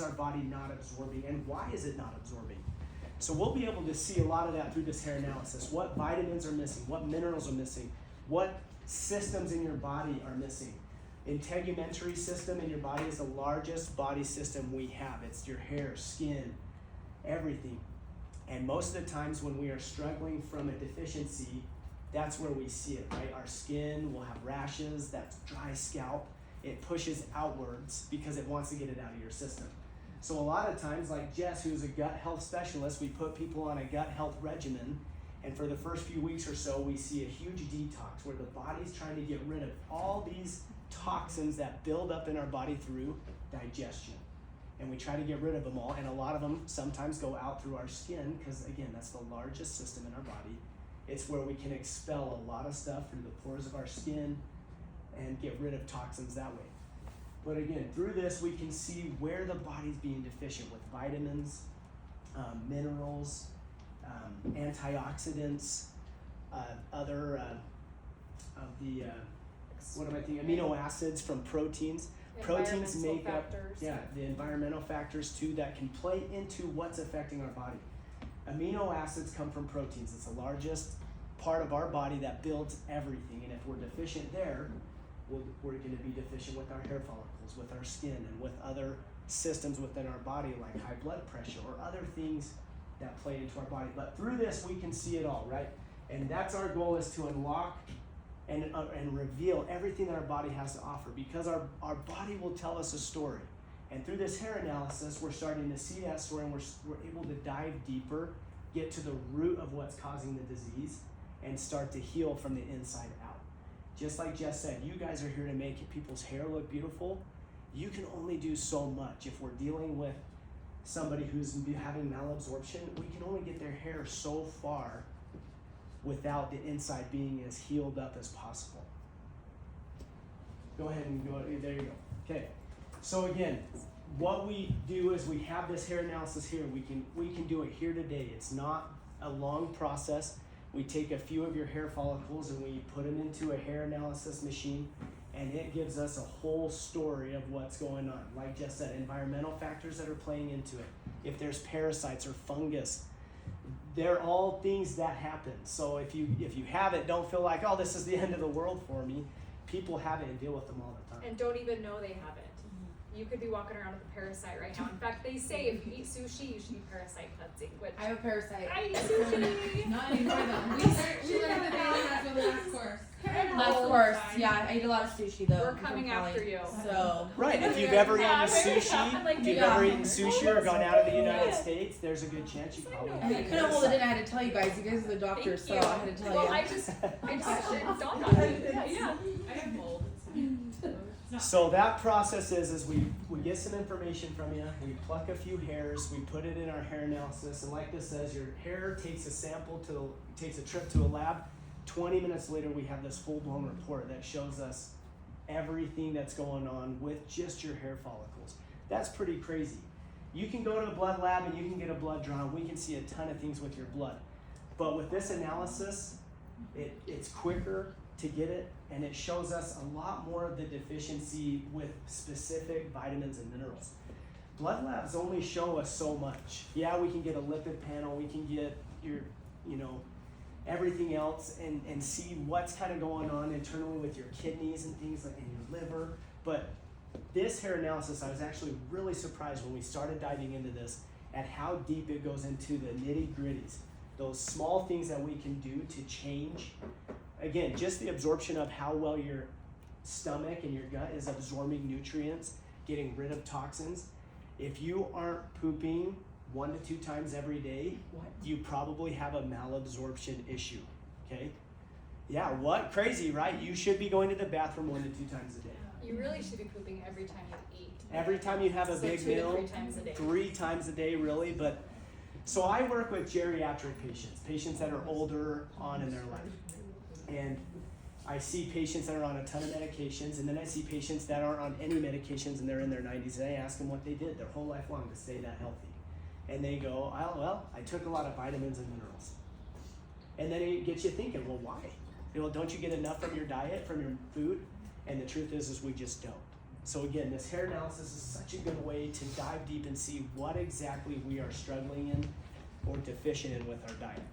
our body not absorbing, and why is it not absorbing? So we'll be able to see a lot of that through this hair analysis. What vitamins are missing, what minerals are missing, what systems in your body are missing. Integumentary system in your body is the largest body system we have. It's your hair, skin, everything. And most of the times when we are struggling from a deficiency, that's where we see it, right? Our skin will have rashes, that's dry scalp. It pushes outwards because it wants to get it out of your system. So a lot of times, like Jess, who's a gut health specialist, we put people on a gut health regimen, and for the first few weeks or so, we see a huge detox where the body's trying to get rid of all these toxins that build up in our body through digestion. And we try to get rid of them all, and a lot of them sometimes go out through our skin because, again, that's the largest system in our body. It's where we can expel a lot of stuff through the pores of our skin and get rid of toxins that way. But again, through this, we can see where the body's being deficient with vitamins, minerals, antioxidants, other of the, what am I thinking, amino acids from proteins. Proteins make up, the environmental factors too that can play into what's affecting our body. Amino acids come from proteins. It's the largest part of our body that builds everything. And if we're deficient there, we're going to be deficient with our hair follicles, with our skin, and with other systems within our body like high blood pressure or other things that play into our body. But through this, we can see it all, right? And that's our goal, is to unlock and reveal everything that our body has to offer, because our body will tell us a story. And through this hair analysis, we're starting to see that story, and we're able to dive deeper, get to the root of what's causing the disease, and start to heal from the inside out. Just like Jess said, you guys are here to make people's hair look beautiful. You can only do so much. If we're dealing with somebody who's having malabsorption, we can only get their hair so far without the inside being as healed up as possible. Go ahead and go, there you go. Okay, so again, what we do is we have this hair analysis here. We can do it here today. It's not a long process. We take a few of your hair follicles and we put them into a hair analysis machine, and it gives us a whole story of what's going on. Like Jess said, environmental factors that are playing into it. If there's parasites or fungus, they're all things that happen. So if you have it, don't feel like, oh, this is the end of the world for me. People have it and deal with them all the time. And don't even know they have it. You could be walking around with a parasite right now. In fact, they say if you eat sushi, you should be parasite cleansing. Which I have a parasite. I eat sushi. Not anymore though. We learned the balance for the last course. Last course, yeah. I ate a lot of sushi though. We're coming after you. So right, if you've ever eaten sushi, if you've ever eaten sushi or gone out of the United States, there's a good chance you probably have. I couldn't hold it in. I had to tell you guys. You guys are the doctors, so I had to tell you. Well, I just it dawned on me. Yeah. I have mold. So that process is we get some information from you, we pluck a few hairs, we put it in our hair analysis, and like this says, your hair takes a trip to a lab. 20 minutes later, we have this full-blown report that shows us everything that's going on with just your hair follicles. That's pretty crazy. You can go to a blood lab and you can get a blood drawn. We can see a ton of things with your blood. But with this analysis, it's quicker to get it, and it shows us a lot more of the deficiency with specific vitamins and minerals. Blood labs only show us so much. Yeah, we can get a lipid panel, we can get your, everything else and see what's kind of going on internally with your kidneys and things like in your liver. But this hair analysis, I was actually really surprised when we started diving into this at how deep it goes into the nitty-gritties. Those small things that we can do to change. Again, just the absorption of how well your stomach and your gut is absorbing nutrients, getting rid of toxins. If you aren't pooping 1 to 2 times every day, you probably have a malabsorption issue, okay? Yeah, what? Crazy, right? You should be going to the bathroom 1 to 2 times a day. You really should be pooping every time you eat. Every time you have a big 2 meal, to 3 times a day. 3 times a day, really. But so I work with geriatric patients that are older on in their life. And I see patients that are on a ton of medications, and then I see patients that aren't on any medications and they're in their 90s, and I ask them what they did their whole life long to stay that healthy. And they go, oh, well, I took a lot of vitamins and minerals. And then it gets you thinking, well, why? Well, don't you get enough from your diet, from your food? And the truth is we just don't. So again, this hair analysis is such a good way to dive deep and see what exactly we are struggling in or deficient in with our diet.